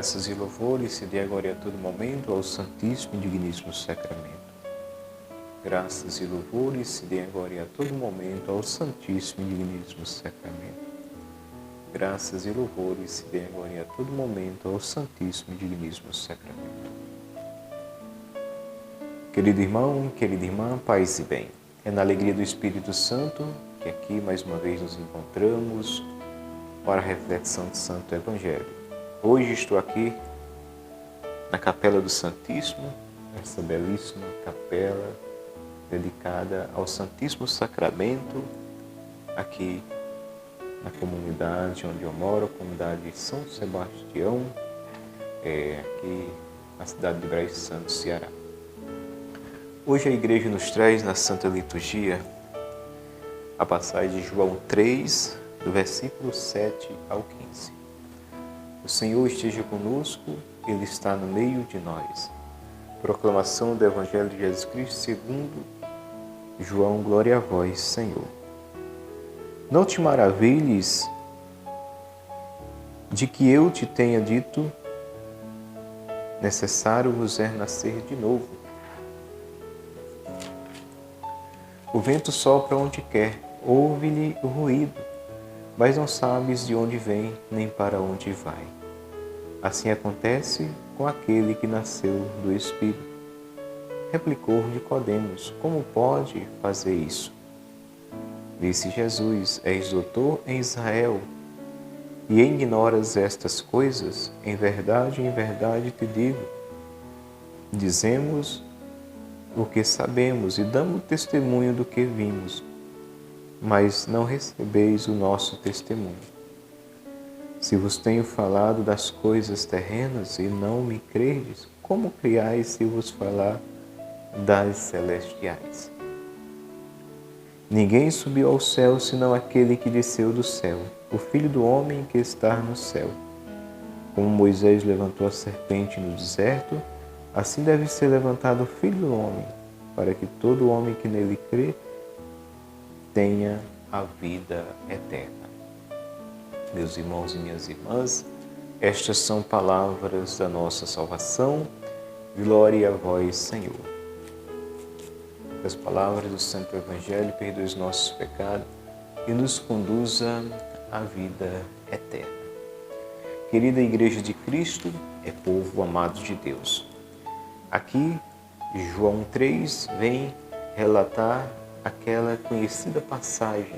Graças e louvores se dê agora e a todo momento ao Santíssimo e Digníssimo Sacramento. Graças e louvores se dê agora e a todo momento ao Santíssimo e Digníssimo Sacramento. Graças e louvores se dê agora e a todo momento ao Santíssimo e Digníssimo Sacramento. Querido irmão, querida irmã, paz e bem. É na alegria do Espírito Santo que aqui mais uma vez nos encontramos para a reflexão do Santo Evangelho. Hoje estou aqui na Capela do Santíssimo, essa belíssima capela dedicada ao Santíssimo Sacramento, aqui na comunidade onde eu moro, a comunidade de São Sebastião, aqui na cidade de Braz Santo, Ceará. Hoje a igreja nos traz na Santa Liturgia a passagem de João 3, do versículo 7 ao 15. O Senhor esteja conosco, Ele está no meio de nós. Proclamação do Evangelho de Jesus Cristo segundo João, glória a vós, Senhor. Não te maravilhes de que eu te tenha dito, necessário vos é nascer de novo. O vento sopra onde quer, ouve-lhe o ruído, mas não sabes de onde vem, nem para onde vai. Assim acontece com aquele que nasceu do Espírito. Replicou Nicodemos: como pode fazer isso? Disse Jesus: és doutor em Israel, e ignoras estas coisas? Em verdade te digo, dizemos o que sabemos e damos testemunho do que vimos, mas não recebeis o nosso testemunho. Se vos tenho falado das coisas terrenas e não me credes, como criais se vos falar das celestiais? Ninguém subiu ao céu senão aquele que desceu do céu, o Filho do homem que está no céu. Como Moisés levantou a serpente no deserto, assim deve ser levantado o Filho do homem, para que todo homem que nele crê tenha a vida eterna. Meus irmãos e minhas irmãs, estas são palavras da nossa salvação. Glória a vós, Senhor. As palavras do Santo Evangelho perdoe os nossos pecados e nos conduza à vida eterna. Querida Igreja de Cristo, é povo amado de Deus. Aqui, João 3 vem relatar aquela conhecida passagem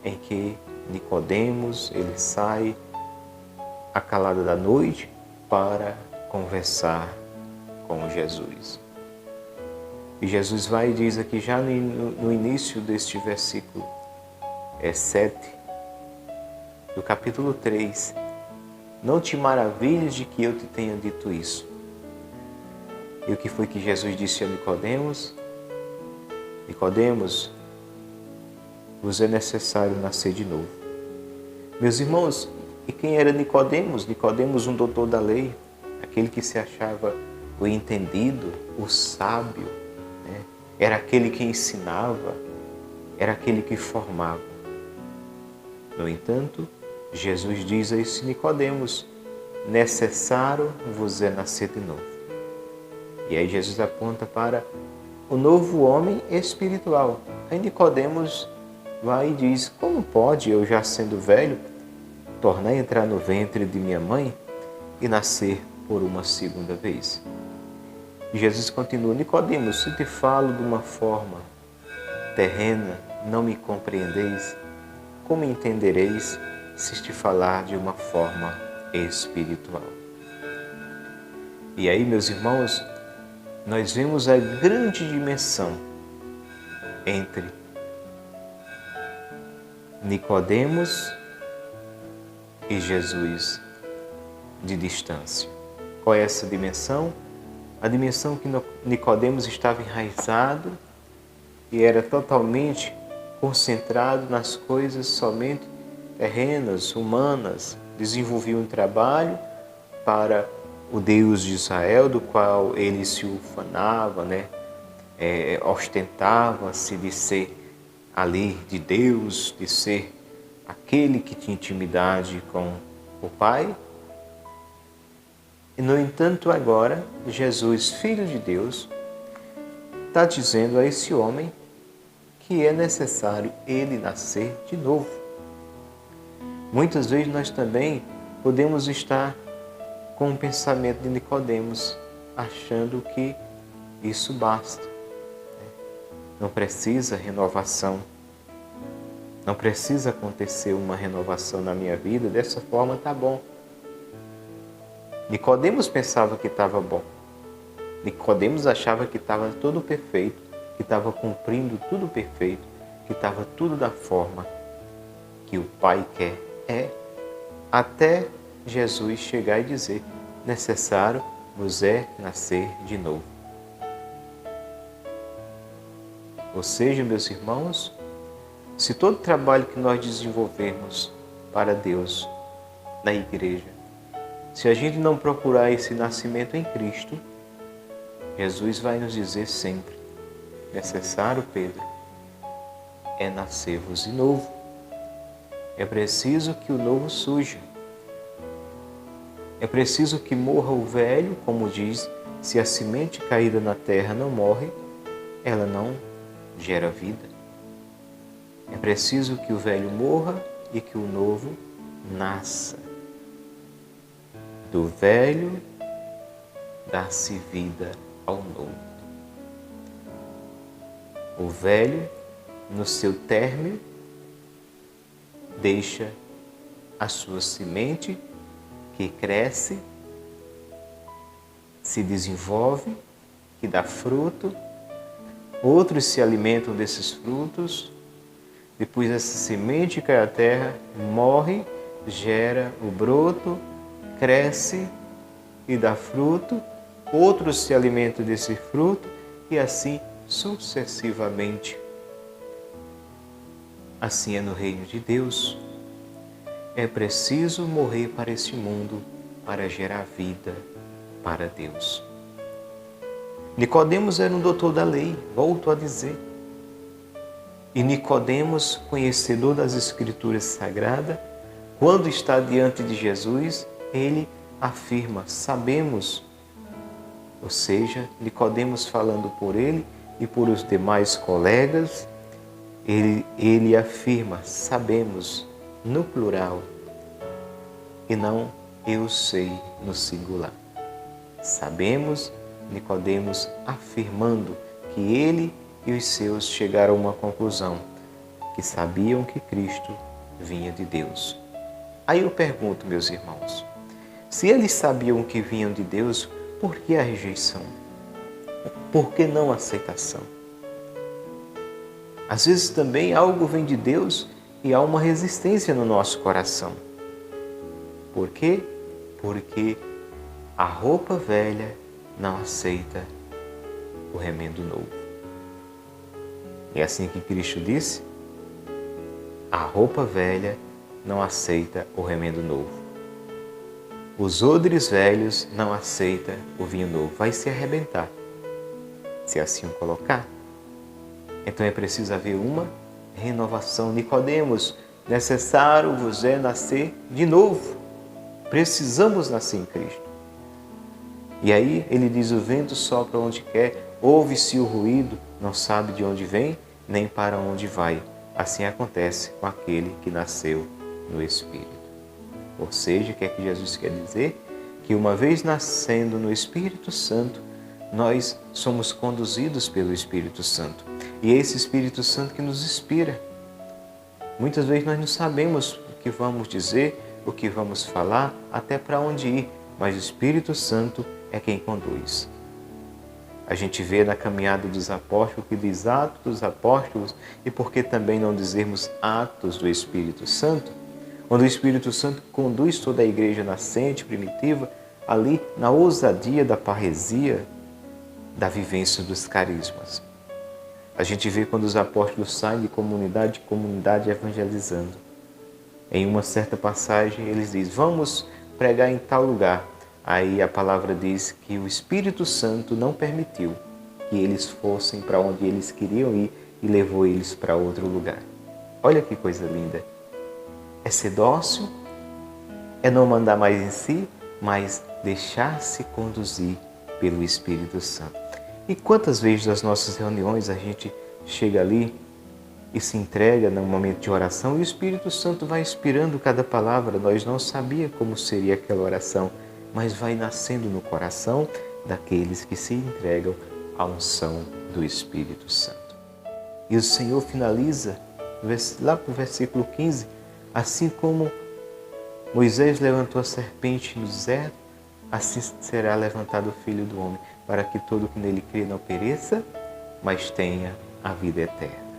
em que Nicodemos, ele sai à calada da noite para conversar com Jesus. E Jesus vai e diz aqui já no início deste versículo 7 do capítulo 3, não te maravilhes de que eu te tenha dito isso. E o que foi que Jesus disse a Nicodemos? Nicodemos, vos é necessário nascer de novo. Meus irmãos, e quem era Nicodemos? Nicodemos, um doutor da lei, aquele que se achava o entendido, o sábio, né? Era aquele que ensinava, era aquele que formava. No entanto, Jesus diz a esse Nicodemos: necessário vos é nascer de novo. E aí Jesus aponta para o novo homem espiritual. Aí Nicodemos vai e diz: como pode eu, já sendo velho, tornar a entrar no ventre de minha mãe e nascer por uma segunda vez? E Jesus continua: Nicodemos, se te falo de uma forma terrena, não me compreendeis, como entendereis se te falar de uma forma espiritual? E aí, meus irmãos, nós vemos a grande dimensão entre Nicodemos e Jesus de distância. Qual é essa dimensão? A dimensão que Nicodemos estava enraizado e era totalmente concentrado nas coisas somente terrenas, humanas. Desenvolvia um trabalho para o Deus de Israel, do qual ele se ufanava, ostentava-se de ser ali de Deus, de ser aquele que tinha intimidade com o Pai. E, no entanto, agora, Jesus, Filho de Deus, está dizendo a esse homem que é necessário ele nascer de novo. Muitas vezes nós também podemos estar com o pensamento de Nicodemos, achando que isso basta. Não precisa renovação. Não precisa acontecer uma renovação na minha vida, dessa forma está bom. Nicodemos pensava que estava bom. Nicodemos achava que estava tudo perfeito, que estava cumprindo tudo perfeito, que estava tudo da forma que o Pai quer. Até Jesus chegar e dizer: necessário vos é nascer de novo. Ou seja, meus irmãos, se todo trabalho que nós desenvolvermos para Deus, na igreja, se a gente não procurar esse nascimento em Cristo, Jesus vai nos dizer sempre: necessário, Pedro, é nascer-vos de novo. É preciso que o novo surja. É preciso que morra o velho, como diz, se a semente caída na terra não morre, ela não gera vida. É preciso que o velho morra e que o novo nasça. Do velho dá-se vida ao novo. O velho, no seu término, deixa a sua semente que cresce, se desenvolve, que dá fruto. Outros se alimentam desses frutos. Depois essa semente cai à terra, morre, gera o broto, cresce e dá fruto. Outros se alimentam desse fruto e assim sucessivamente. Assim é no reino de Deus. É preciso morrer para este mundo para gerar vida para Deus. Nicodemos era um doutor da lei, volto a dizer. E Nicodemos, conhecedor das Escrituras Sagradas, quando está diante de Jesus, ele afirma: sabemos. Ou seja, Nicodemos falando por ele e por os demais colegas, ele afirma: sabemos, no plural, e não eu sei, no singular. Sabemos, Nicodemos afirmando que ele e os seus chegaram a uma conclusão, que sabiam que Cristo vinha de Deus. Aí eu pergunto, meus irmãos, se eles sabiam que vinham de Deus, por que a rejeição? Por que não a aceitação? Às vezes também algo vem de Deus e há uma resistência no nosso coração. Por quê? Porque a roupa velha não aceita o remendo novo. É assim que Cristo disse: a roupa velha não aceita o remendo novo. Os odres velhos não aceitam o vinho novo. Vai se arrebentar, se assim o colocar. Então é preciso haver uma renovação. Nicodemos, necessário vos é nascer de novo. Precisamos nascer em Cristo. E aí ele diz: o vento sopra onde quer, ouve-se o ruído, não sabe de onde vem, nem para onde vai. Assim acontece com aquele que nasceu no Espírito. Ou seja, o que é que Jesus quer dizer? Que uma vez nascendo no Espírito Santo, nós somos conduzidos pelo Espírito Santo. E é esse Espírito Santo que nos inspira. Muitas vezes nós não sabemos o que vamos dizer, o que vamos falar, até para onde ir, mas o Espírito Santo é quem conduz. A gente vê na caminhada dos apóstolos que diz Atos dos Apóstolos, e por que também não dizermos Atos do Espírito Santo? Onde o Espírito Santo conduz toda a igreja nascente, primitiva, ali na ousadia da parresia, da vivência dos carismas. A gente vê quando os apóstolos saem de comunidade evangelizando. Em uma certa passagem eles dizem: vamos pregar em tal lugar. Aí a palavra diz que o Espírito Santo não permitiu que eles fossem para onde eles queriam ir e levou eles para outro lugar. Olha que coisa linda! É ser dócil, é não mandar mais em si, mas deixar-se conduzir pelo Espírito Santo. E quantas vezes nas nossas reuniões a gente chega ali e se entrega num momento de oração e o Espírito Santo vai inspirando cada palavra. Nós não sabíamos como seria aquela oração, mas vai nascendo no coração daqueles que se entregam à unção do Espírito Santo. E o Senhor finaliza lá para o versículo 15, assim como Moisés levantou a serpente no deserto, assim será levantado o Filho do Homem, para que todo que nele crê não pereça, mas tenha a vida eterna.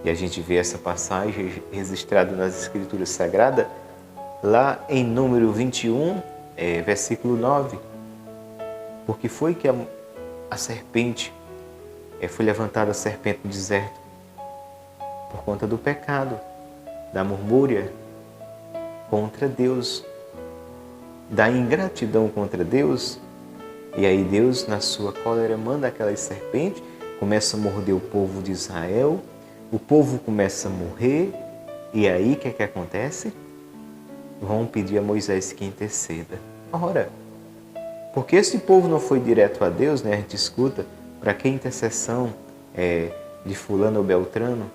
E a gente vê essa passagem registrada nas Escrituras Sagradas, lá em número 21, versículo 9. Porque foi que a serpente, foi levantada a serpente no deserto? Por conta do pecado, da murmúria contra Deus, da ingratidão contra Deus. E aí Deus, na sua cólera, manda aquela serpente, começa a morder o povo de Israel, o povo começa a morrer, e aí o que acontece? Vão pedir a Moisés que interceda. Ora, porque esse povo não foi direto a Deus, né? A gente escuta, para que intercessão de fulano ou beltrano?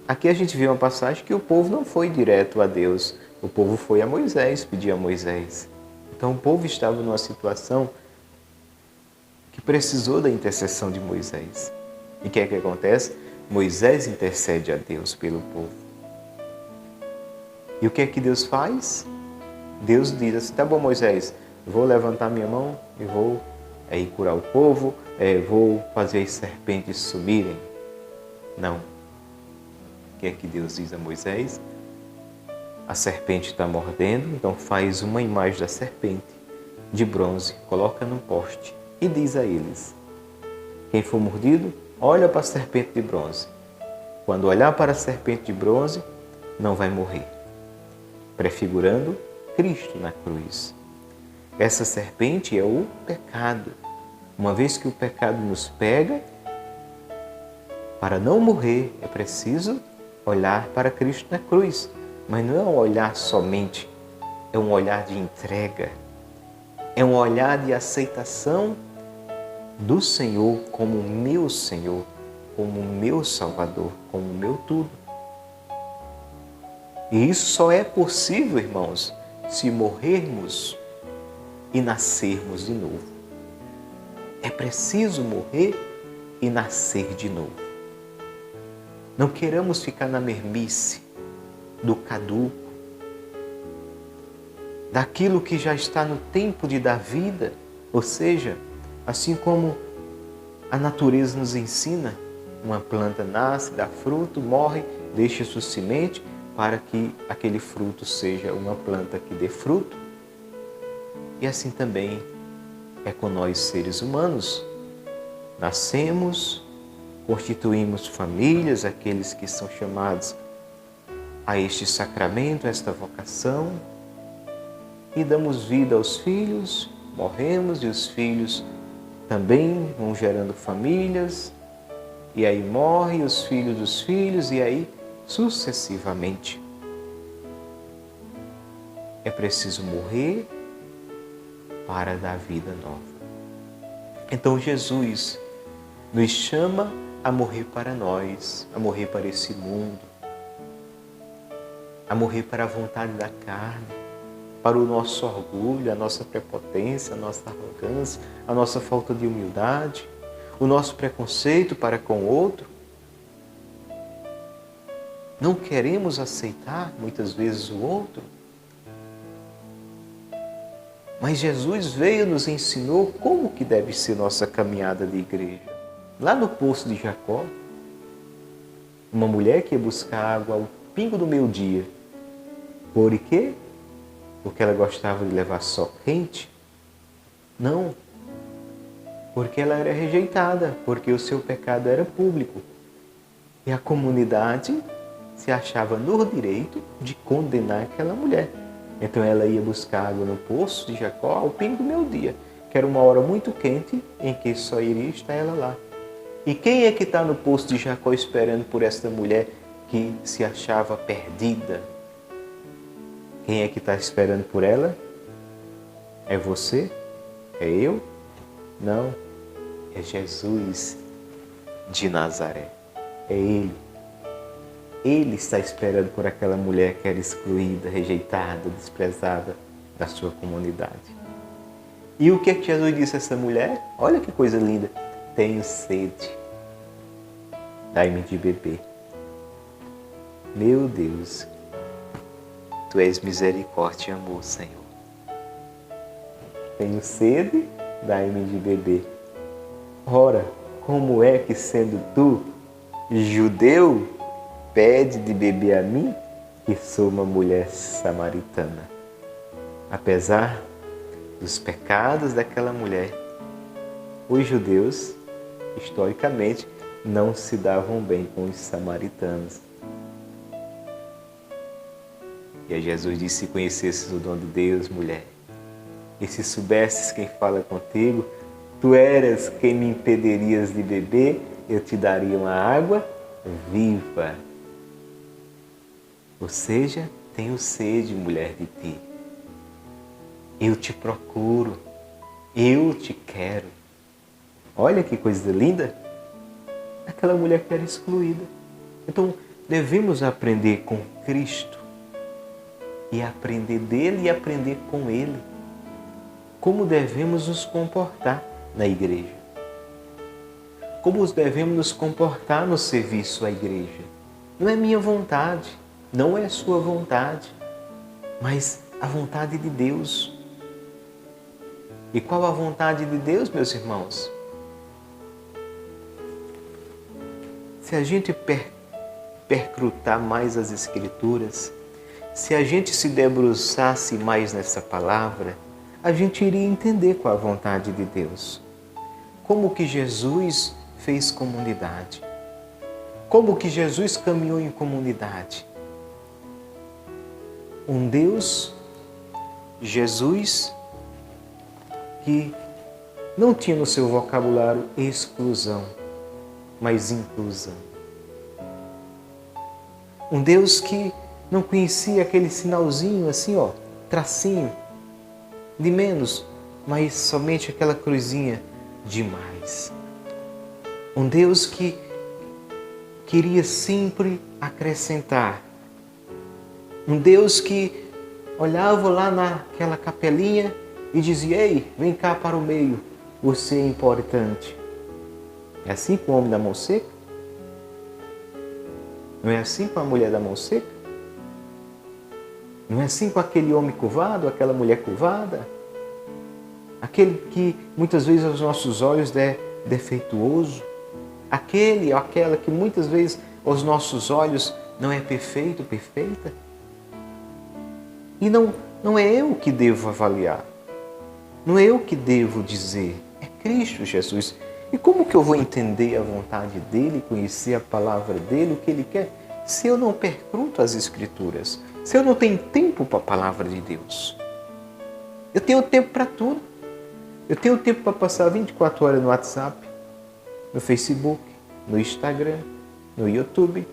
Aqui a gente vê uma passagem que o povo não foi direto a Deus, o povo foi a Moisés, pedir a Moisés. Então o povo estava numa situação que precisou da intercessão de Moisés. E o que acontece? Moisés intercede a Deus pelo povo. E o que é que Deus faz? Deus diz assim, tá bom Moisés, vou levantar minha mão e vou ir curar o povo, vou fazer as serpentes sumirem. Não. O que é que Deus diz a Moisés? A serpente está mordendo, então faz uma imagem da serpente de bronze, coloca num poste e diz a eles, quem for mordido, olha para a serpente de bronze. Quando olhar para a serpente de bronze, não vai morrer. Prefigurando Cristo na cruz. Essa serpente é o pecado. Uma vez que o pecado nos pega, para não morrer é preciso olhar para Cristo na cruz. Mas não é um olhar somente, é um olhar de entrega. É um olhar de aceitação do Senhor como meu Senhor, como meu Salvador, como meu tudo. E isso só é possível, irmãos, se morrermos e nascermos de novo. É preciso morrer e nascer de novo. Não queremos ficar na mermice do caduco, daquilo que já está no tempo de dar vida, ou seja, assim como a natureza nos ensina, uma planta nasce, dá fruto, morre, deixa sua semente para que aquele fruto seja uma planta que dê fruto. E assim também é com nós seres humanos. Nascemos, constituímos famílias, aqueles que são chamados a este sacramento, a esta vocação, e damos vida aos filhos, morremos e os filhos também vão gerando famílias, e aí morrem os filhos dos filhos, e aí sucessivamente. É preciso morrer para dar vida nova. Então Jesus nos chama a morrer para nós, a morrer para esse mundo, a morrer para a vontade da carne, para o nosso orgulho, a nossa prepotência, a nossa arrogância, a nossa falta de humildade, o nosso preconceito para com o outro. Não queremos aceitar muitas vezes o outro. Mas Jesus veio e nos ensinou como que deve ser nossa caminhada de igreja. Lá no poço de Jacó, uma mulher que ia buscar água ao pingo do meio-dia. Por quê? Porque ela gostava de levar só quente? Não. Porque ela era rejeitada, porque o seu pecado era público. E a comunidade se achava no direito de condenar aquela mulher. Então ela ia buscar água no poço de Jacó ao pingo do meio-dia, que era uma hora muito quente em que só iria estar ela lá. E quem é que está no poço de Jacó esperando por esta mulher que se achava perdida? Quem é que está esperando por ela? É você? É eu? Não, é Jesus de Nazaré. É Ele. Ele está esperando por aquela mulher que era excluída, rejeitada, desprezada da sua comunidade. E o que é que Jesus disse a essa mulher? Olha que coisa linda. Tenho sede. Dai-me de beber. Meu Deus, Tu és misericórdia e amor, Senhor. Tenho sede, dai-me de beber. Ora, como é que sendo Tu judeu, pede de beber a mim, que sou uma mulher samaritana? Apesar dos pecados daquela mulher, os judeus, historicamente, não se davam bem com os samaritanos. E aí Jesus disse: se conhecesses o dom de Deus, mulher, e se soubesses quem fala contigo, tu eras quem me impedirias de beber, eu te daria uma água viva. Ou seja, tenho sede, mulher, de ti. Eu te procuro, eu te quero. Olha que coisa linda! Aquela mulher que era excluída. Então, devemos aprender com Cristo e aprender dele e aprender com ele. Como devemos nos comportar na igreja? Como devemos nos comportar no serviço à igreja? Não é minha vontade, não é sua vontade, mas a vontade de Deus. E qual a vontade de Deus, meus irmãos? Se a gente percrutar mais as Escrituras, se a gente se debruçasse mais nessa palavra, a gente iria entender qual a vontade de Deus. Como que Jesus fez comunidade. Como que Jesus caminhou em comunidade. Um Deus, Jesus, que não tinha no seu vocabulário exclusão, mas inclusão. Um Deus que não conhecia aquele sinalzinho assim, tracinho de menos, mas somente aquela cruzinha de mais. Um Deus que queria sempre acrescentar. Um Deus que olhava lá naquela capelinha e dizia: ei, vem cá para o meio, você é importante. É assim com o homem da mão seca? Não é assim com a mulher da mão seca? Não é assim com aquele homem curvado, aquela mulher curvada? Aquele que muitas vezes aos nossos olhos é defeituoso? Aquele ou aquela que muitas vezes aos nossos olhos não é perfeito, perfeita? E não é eu que devo avaliar. Não é eu que devo dizer. É Cristo Jesus. E como que eu vou entender a vontade dele, conhecer a palavra dele, o que ele quer, se eu não percruto as Escrituras? Se eu não tenho tempo para a palavra de Deus? Eu tenho tempo para tudo. Eu tenho tempo para passar 24 horas no WhatsApp, no Facebook, no Instagram, no YouTube.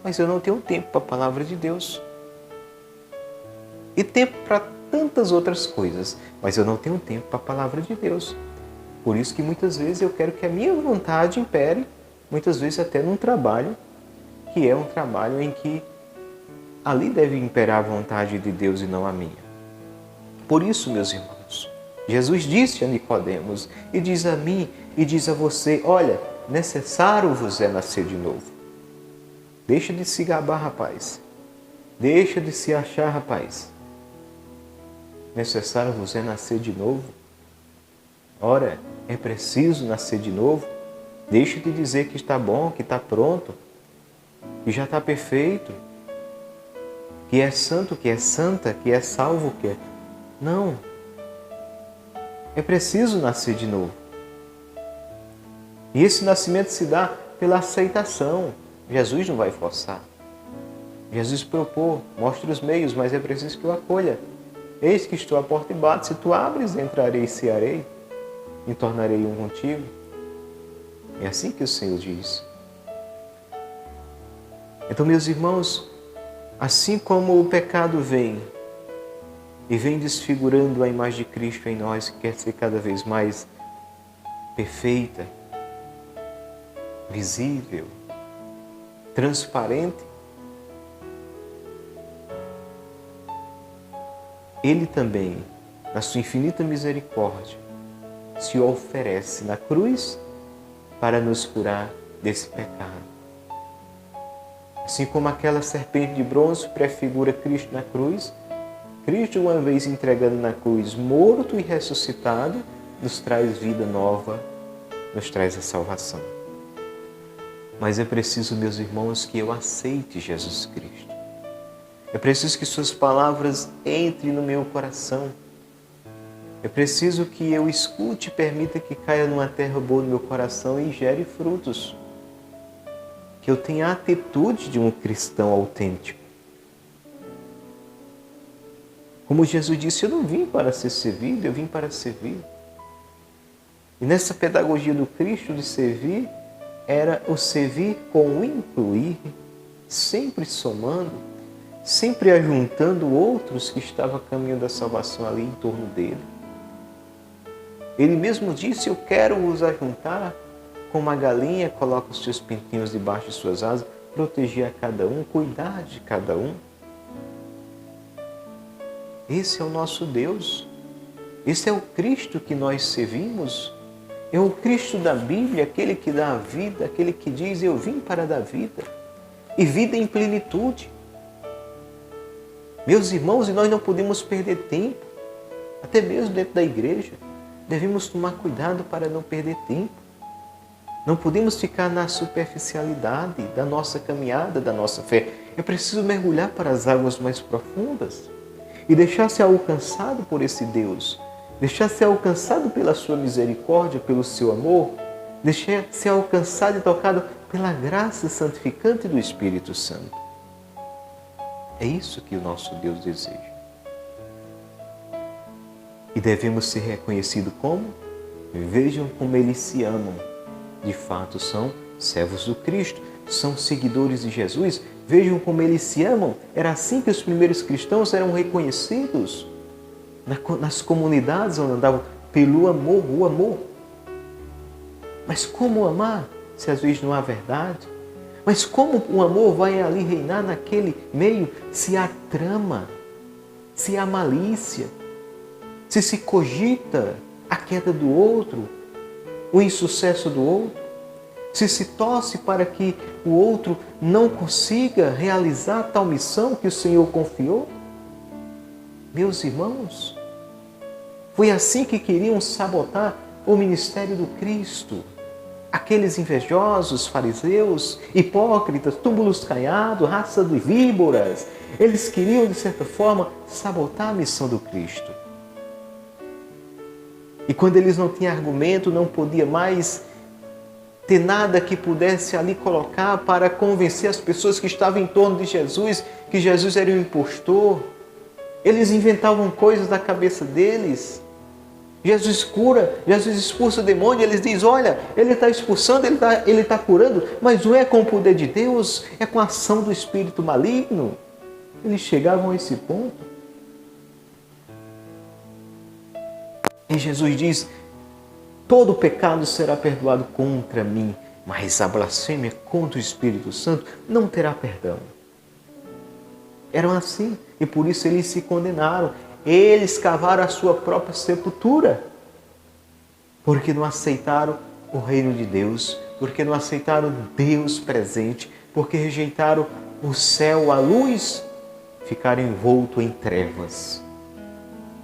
Mas eu não tenho tempo para a palavra de Deus. E tempo para tantas outras coisas. Mas eu não tenho tempo para a palavra de Deus. Por isso que muitas vezes eu quero que a minha vontade impere, muitas vezes até num trabalho, que é um trabalho em que ali deve imperar a vontade de Deus e não a minha. Por isso, meus irmãos, Jesus disse a Nicodemos, e diz a mim, e diz a você: olha, necessário vos é nascer de novo. Deixa de se gabar, rapaz. Deixa de se achar, rapaz. Necessário vos é nascer de novo. Ora, é preciso nascer de novo. Deixa de dizer que está bom, que está pronto, que já está perfeito, que é santo, que é santa, que é salvo, que é... Não. É preciso nascer de novo. E esse nascimento se dá pela aceitação. Jesus não vai forçar. Jesus propôs, mostra os meios, mas é preciso que eu acolha. Eis que estou à porta e bato. Se tu abres, entrarei e cearei, me tornarei um contigo. É assim que o Senhor diz. Então, meus irmãos, assim como o pecado vem e vem desfigurando a imagem de Cristo em nós, que quer ser cada vez mais perfeita, visível, transparente. Ele também, na sua infinita misericórdia, se oferece na cruz para nos curar desse pecado. Assim como aquela serpente de bronze prefigura Cristo na cruz, Cristo, uma vez entregando na cruz, morto e ressuscitado, nos traz vida nova, nos traz a salvação. Mas é preciso, meus irmãos, que eu aceite Jesus Cristo. É preciso que suas palavras entrem no meu coração. É preciso que eu escute e permita que caia numa terra boa no meu coração e gere frutos. Que eu tenha a atitude de um cristão autêntico. Como Jesus disse, eu não vim para ser servido, eu vim para servir. E nessa pedagogia do Cristo de servir, era o servir com o incluir, sempre somando, sempre ajuntando outros que estavam a caminho da salvação ali em torno dele. Ele mesmo disse, eu quero vos ajuntar, como a galinha coloca os seus pintinhos debaixo de suas asas, proteger a cada um, cuidar de cada um. Esse é o nosso Deus. Esse é o Cristo que nós servimos. É o Cristo da Bíblia, aquele que dá a vida, aquele que diz, eu vim para dar vida. E vida em plenitude. Meus irmãos, e nós não podemos perder tempo, até mesmo dentro da igreja. Devemos tomar cuidado para não perder tempo. Não podemos ficar na superficialidade da nossa caminhada, da nossa fé. É preciso mergulhar para as águas mais profundas e deixar-se alcançado por esse Deus. Deixar-se alcançado pela sua misericórdia, pelo seu amor. Deixar-se alcançado e tocado pela graça santificante do Espírito Santo. É isso que o nosso Deus deseja. E devemos ser reconhecidos como? Vejam como eles se amam. De fato, são servos do Cristo, são seguidores de Jesus. Vejam como eles se amam. Era assim que os primeiros cristãos eram reconhecidos nas comunidades onde andavam, pelo amor, o amor. Mas como amar se às vezes não há verdade? Mas como o amor vai ali reinar naquele meio se há trama, se há malícia? Se cogita a queda do outro, o insucesso do outro, se torce para que o outro não consiga realizar tal missão que o Senhor confiou? Meus irmãos, foi assim que queriam sabotar o ministério do Cristo. Aqueles invejosos, fariseus, hipócritas, túmulos caiados, raça de víboras, eles queriam, de certa forma, sabotar a missão do Cristo. E quando eles não tinham argumento, não podia mais ter nada que pudesse ali colocar para convencer as pessoas que estavam em torno de Jesus, que Jesus era um impostor. Eles inventavam coisas da cabeça deles. Jesus cura, Jesus expulsa o demônio, eles dizem, olha, ele está expulsando, ele está curando, mas não é com o poder de Deus, é com a ação do espírito maligno. Eles chegavam a esse ponto. E Jesus diz, todo pecado será perdoado contra mim, mas a blasfêmia contra o Espírito Santo não terá perdão. Eram assim, e por isso eles se condenaram. Eles cavaram a sua própria sepultura, porque não aceitaram o reino de Deus, porque não aceitaram Deus presente, porque rejeitaram o céu, a luz, ficaram envoltos em trevas.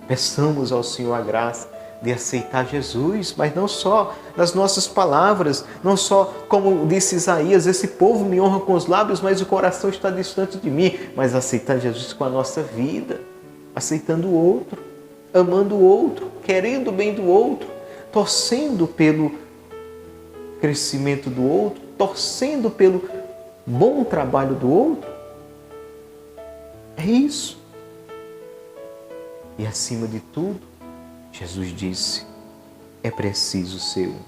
Peçamos ao Senhor a graça de aceitar Jesus, mas não só nas nossas palavras, não só como disse Isaías, esse povo me honra com os lábios, mas o coração está distante de mim, mas aceitar Jesus com a nossa vida, aceitando o outro, amando o outro, querendo o bem do outro, torcendo pelo crescimento do outro, torcendo pelo bom trabalho do outro. É isso. E acima de tudo, Jesus disse, é preciso ser um.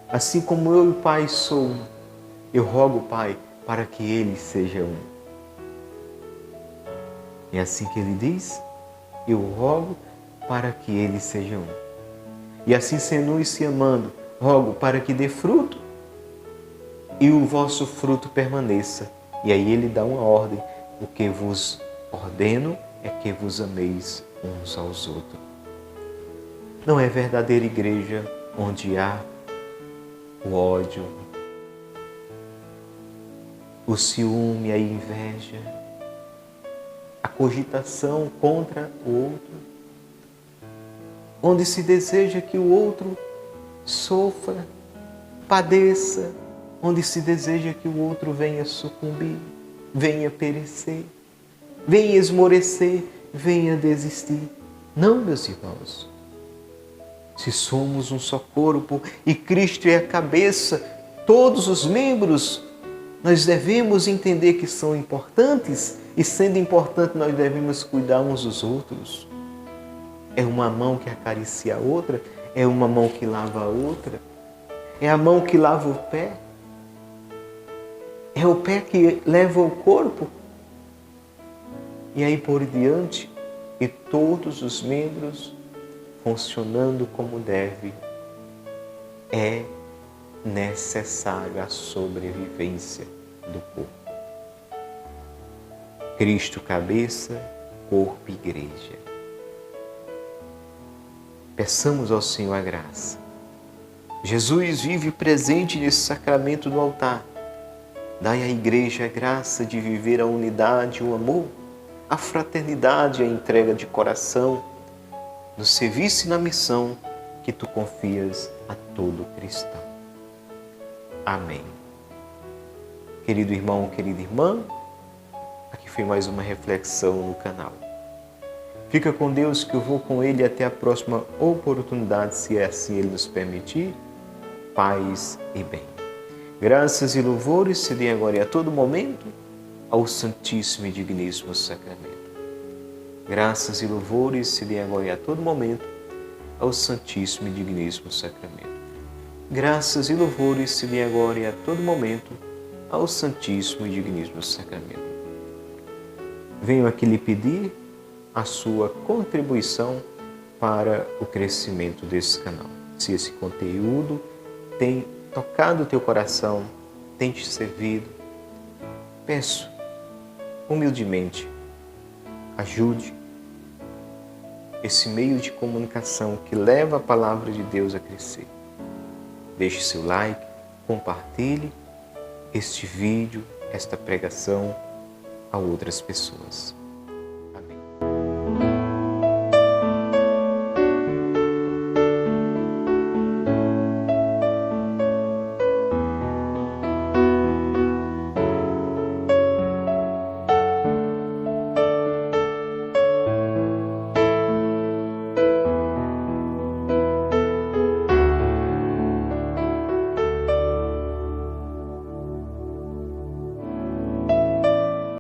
Assim como eu e o Pai sou um, eu rogo, Pai, para que Ele seja um. É assim que Ele diz, eu rogo para que eles sejam um. E assim sendo e se amando, rogo para que dê fruto e o vosso fruto permaneça. E aí ele dá uma ordem: o que vos ordeno é que vos ameis uns aos outros. Não é verdadeira igreja onde há o ódio, o ciúme, a inveja, a cogitação contra o outro, onde se deseja que o outro sofra, padeça, onde se deseja que o outro venha sucumbir, venha perecer, venha esmorecer, venha desistir. Não, meus irmãos. Se somos um só corpo e Cristo é a cabeça, todos os membros, nós devemos entender que são importantes e, sendo importante, nós devemos cuidar uns dos outros. É uma mão que acaricia a outra, é uma mão que lava a outra, é a mão que lava o pé, é o pé que leva o corpo. E aí por diante, e todos os membros funcionando como deve, é necessário a sobrevivência do corpo. Cristo cabeça, corpo e igreja. Peçamos ao Senhor a graça. Jesus vive presente nesse sacramento do altar. Dai à igreja a graça de viver a unidade, o amor, a fraternidade, a entrega de coração, no serviço e na missão que tu confias a todo cristão. Amém. Querido irmão, querida irmã, aqui foi mais uma reflexão no canal. Fica com Deus, que eu vou com Ele até a próxima oportunidade, se assim Ele nos permitir. Paz e bem. Graças e louvores se deem agora e a todo momento ao Santíssimo e Digníssimo Sacramento. Graças e louvores se deem agora e a todo momento ao Santíssimo e Digníssimo Sacramento. Graças e louvores se deem agora e a todo momento ao Santíssimo e Digníssimo Sacramento. Venho aqui lhe pedir a sua contribuição para o crescimento desse canal. Se esse conteúdo tem tocado o teu coração, tem te servido, peço humildemente, ajude esse meio de comunicação que leva a palavra de Deus a crescer. Deixe seu like, compartilhe este vídeo, esta pregação a outras pessoas.